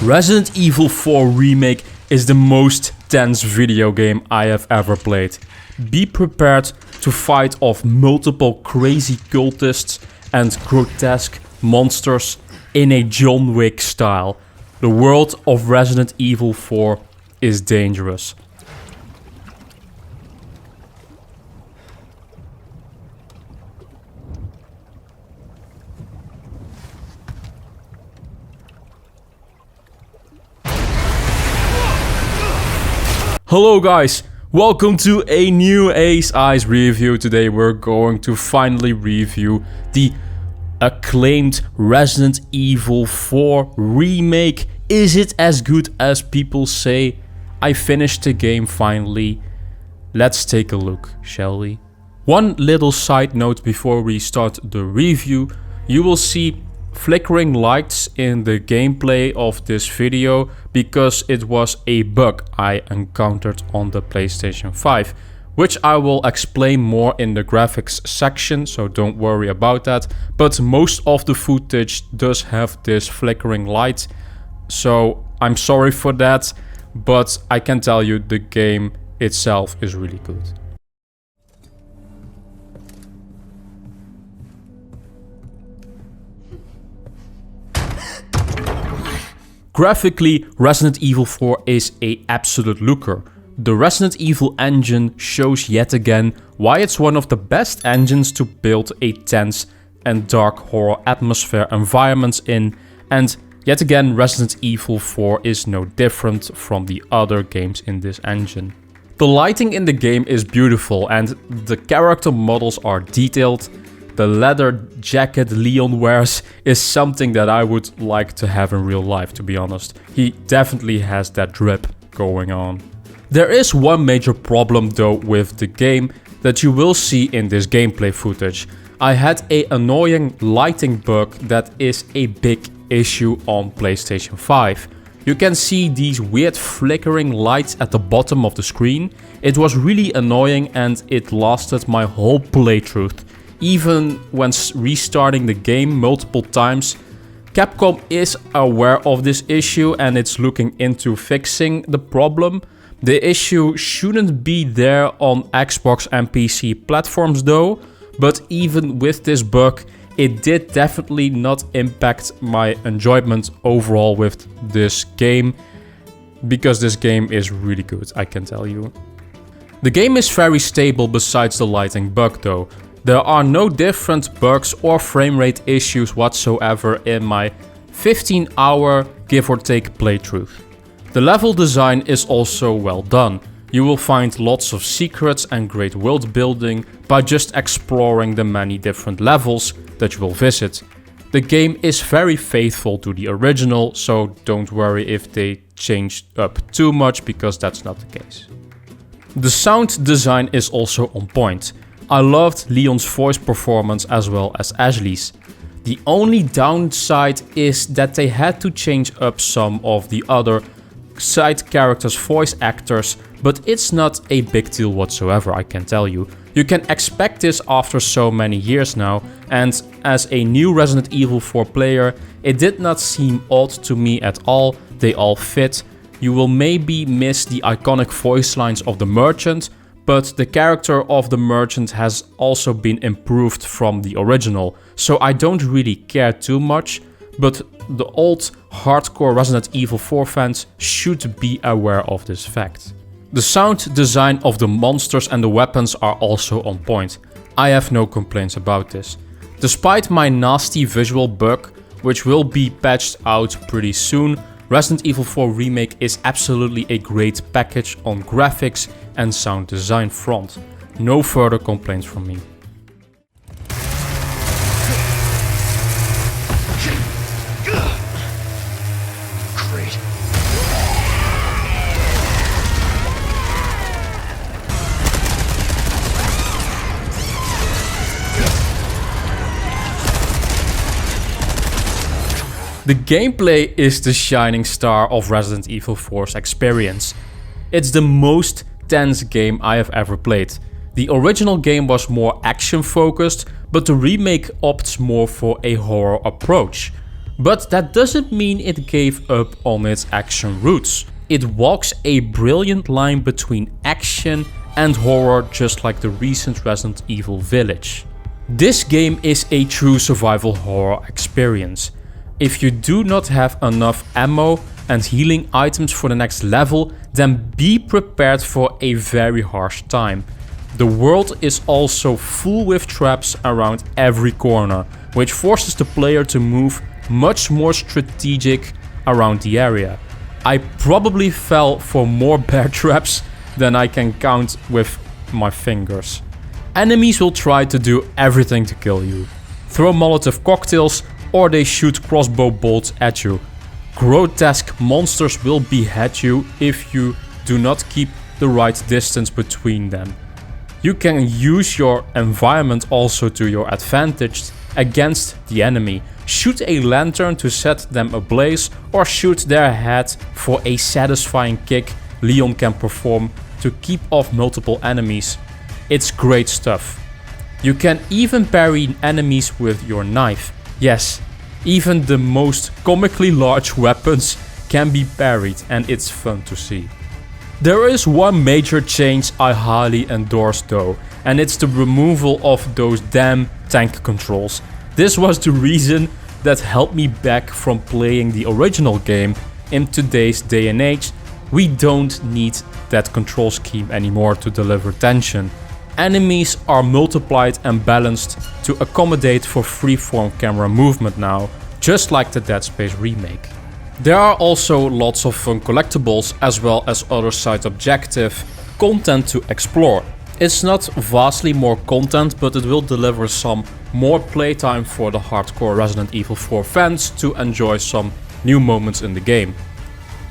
Resident Evil 4 Remake is the most tense video game I have ever played. Be prepared to fight off multiple crazy cultists and grotesque monsters in a John Wick style. The world of Resident Evil 4 is dangerous. Hello guys, welcome to a new Ace Eyes review. Today we're going to finally review the acclaimed Resident Evil 4 Remake. Is it as good as people say? I finished the game finally. Let's take a look, shall we? One little side note before we start the review. You will see flickering lights in the gameplay of this video because it was a bug I encountered on the PlayStation 5, which I will explain more in the graphics section, so don't worry about that. But most of the footage does have this flickering light, so I'm sorry for that, but I can tell you the game itself is really good. Graphically, Resident Evil 4 is an absolute looker. The Resident Evil engine shows yet again why it's one of the best engines to build a tense and dark horror atmosphere environments in, and yet again Resident Evil 4 is no different from the other games in this engine. The lighting in the game is beautiful and the character models are detailed. The leather jacket Leon wears is something that I would like to have in real life, to be honest. He definitely has that drip going on. There is one major problem though with the game that you will see in this gameplay footage. I had an annoying lighting bug that is a big issue on PlayStation 5. You can see these weird flickering lights at the bottom of the screen. It was really annoying and it lasted my whole playthrough. Even when restarting the game multiple times. Capcom is aware of this issue and it's looking into fixing the problem. The issue shouldn't be there on Xbox and PC platforms though, but even with this bug, it did definitely not impact my enjoyment overall with this game, because this game is really good, I can tell you. The game is very stable besides the lighting bug though. There are no different bugs or frame rate issues whatsoever in my 15-hour give or take playthrough. The level design is also well done. You will find lots of secrets and great world building by just exploring the many different levels that you will visit. The game is very faithful to the original, so don't worry if they changed up too much, because that's not the case. The sound design is also on point. I loved Leon's voice performance as well as Ashley's. The only downside is that they had to change up some of the other side characters' voice actors, but it's not a big deal whatsoever, I can tell you. You can expect this after so many years now, and as a new Resident Evil 4 player, it did not seem odd to me at all. They all fit. You will maybe miss the iconic voice lines of the merchant, but the character of the merchant has also been improved from the original, so I don't really care too much, but the old hardcore Resident Evil 4 fans should be aware of this fact. The sound design of the monsters and the weapons are also on point. I have no complaints about this. Despite my nasty visual bug, which will be patched out pretty soon, Resident Evil 4 Remake is absolutely a great package on graphics and sound design front. No further complaints from me. Great. The gameplay is the shining star of Resident Evil 4's experience. It's the most tense game I have ever played. The original game was more action focused, but the remake opts more for a horror approach. But that doesn't mean it gave up on its action roots. It walks a brilliant line between action and horror, just like the recent Resident Evil Village. This game is a true survival horror experience. If you do not have enough ammo and healing items for the next level, then be prepared for a very harsh time. The world is also full with traps around every corner, which forces the player to move much more strategic around the area. I probably fell for more bear traps than I can count with my fingers. Enemies will try to do everything to kill you. Throw Molotov cocktails or they shoot crossbow bolts at you. Grotesque monsters will behead you if you do not keep the right distance between them. You can use your environment also to your advantage against the enemy. Shoot a lantern to set them ablaze or shoot their head for a satisfying kick Leon can perform to keep off multiple enemies. It's great stuff. You can even parry enemies with your knife. Yes, even the most comically large weapons can be parried and it's fun to see. There is one major change I highly endorse though, and it's the removal of those damn tank controls. This was the reason that held me back from playing the original game. In today's day and age, we don't need that control scheme anymore to deliver tension. Enemies are multiplied and balanced to accommodate for freeform camera movement now, just like the Dead Space remake. There are also lots of fun collectibles as well as other side objective content to explore. It's not vastly more content, but it will deliver some more playtime for the hardcore Resident Evil 4 fans to enjoy some new moments in the game.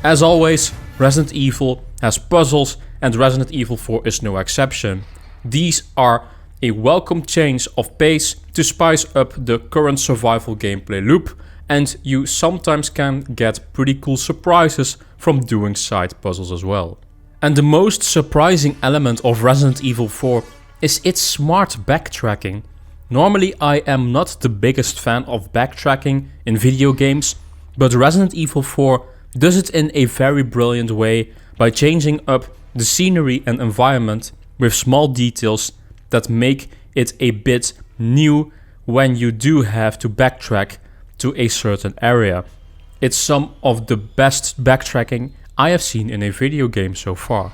As always, Resident Evil has puzzles and Resident Evil 4 is no exception. These are a welcome change of pace to spice up the current survival gameplay loop, and you sometimes can get pretty cool surprises from doing side puzzles as well. And the most surprising element of Resident Evil 4 is its smart backtracking. Normally I am not the biggest fan of backtracking in video games, but Resident Evil 4 does it in a very brilliant way by changing up the scenery and environment with small details that make it a bit new when you do have to backtrack to a certain area. It's some of the best backtracking I have seen in a video game so far.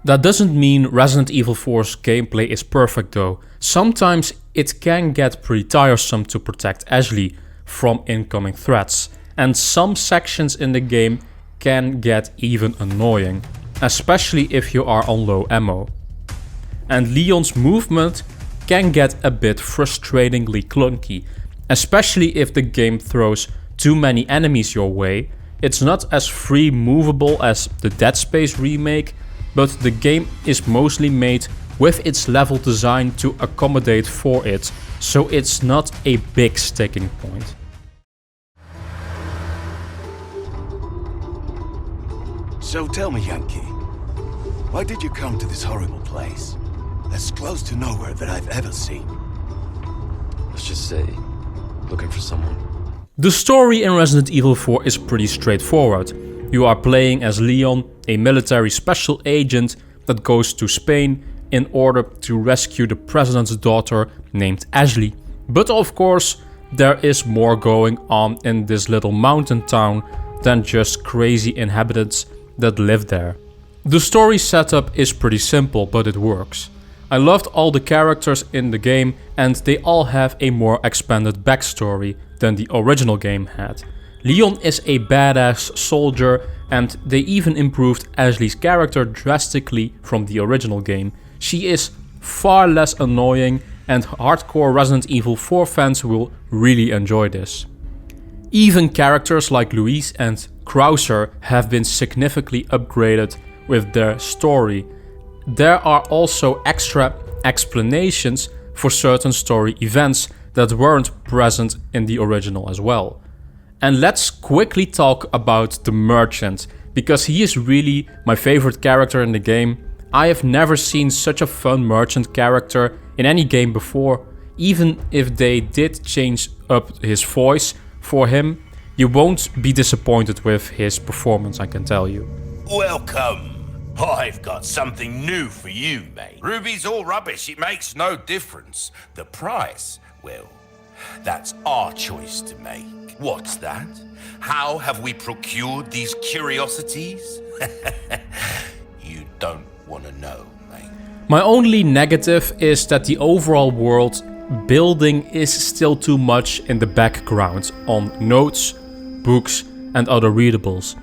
That doesn't mean Resident Evil 4's gameplay is perfect though. Sometimes it can get pretty tiresome to protect Ashley from incoming threats, and some sections in the game can get even annoying, especially if you are on low ammo. And Leon's movement can get a bit frustratingly clunky, especially if the game throws too many enemies your way. It's not as free movable as the Dead Space remake, but the game is mostly made with its level design to accommodate for it, so it's not a big sticking point. So tell me, Yankee, why did you come to this horrible place? As close to nowhere that I've ever seen. Let's just say, looking for someone. The story in Resident Evil 4 is pretty straightforward. You are playing as Leon, a military special agent that goes to Spain in order to rescue the president's daughter named Ashley. But of course, there is more going on in this little mountain town than just crazy inhabitants that live there. The story setup is pretty simple, but it works. I loved all the characters in the game and they all have a more expanded backstory than the original game had. Leon is a badass soldier and they even improved Ashley's character drastically from the original game. She is far less annoying and hardcore Resident Evil 4 fans will really enjoy this. Even characters like Louise and Krauser have been significantly upgraded with their story. There are also extra explanations for certain story events that weren't present in the original as well. And let's quickly talk about the merchant, because he is really my favorite character in the game. I have never seen such a fun merchant character in any game before. Even if they did change up his voice for him, You won't be disappointed with his performance, I can tell you. Welcome. I've got something new for you, mate. Ruby's all rubbish, it makes no difference. The price, well, that's our choice to make. What's that? How have we procured these curiosities? You don't want to know, mate. My only negative is that the overall world building is still too much in the background on notes, books and other readables.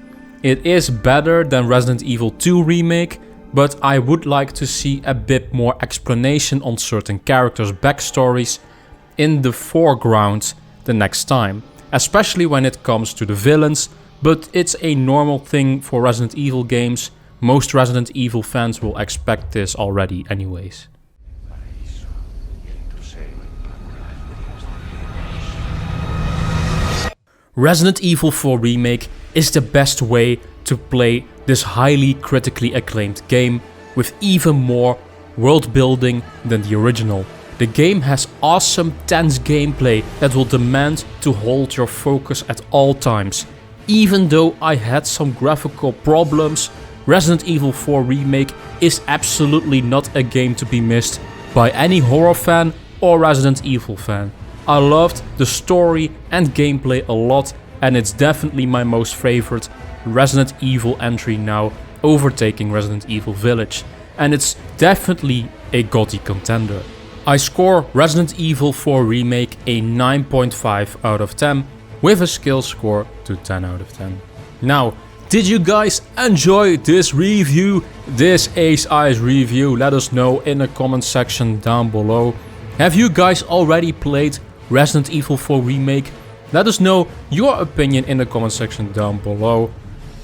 It is better than Resident Evil 2 Remake, but I would like to see a bit more explanation on certain characters' backstories in the foreground the next time, especially when it comes to the villains, but it's a normal thing for Resident Evil games. Most Resident Evil fans will expect this already anyways. Resident Evil 4 Remake is the best way to play this highly critically acclaimed game with even more world building than the original. The game has awesome tense gameplay that will demand to hold your focus at all times. Even though I had some graphical problems, Resident Evil 4 Remake is absolutely not a game to be missed by any horror fan or Resident Evil fan. I loved the story and gameplay a lot, and it's definitely my most favorite Resident Evil entry now, overtaking Resident Evil Village, and it's definitely a GOTY contender. I score Resident Evil 4 Remake a 9.5 out of 10 with a skill score to 10 out of 10. Now, did you guys enjoy this review, this Ace Eyes review? Let us know in the comment section down below. Have you guys already played Resident Evil 4 Remake? Let us know your opinion in the comment section down below.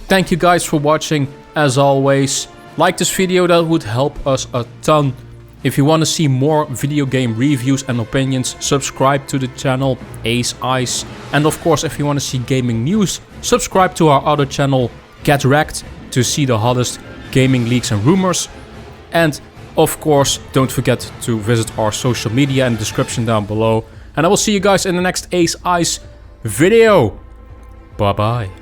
Thank you guys for watching. As always, like this video, that would help us a ton. If you want to see more video game reviews and opinions, subscribe to the channel Ace Eyes. And of course, if you want to see gaming news, subscribe to our other channel Get Rekt to see the hottest gaming leaks and rumors. And of course, don't forget to visit our social media in the description down below. And I will see you guys in the next Ace Eyes video. Bye bye.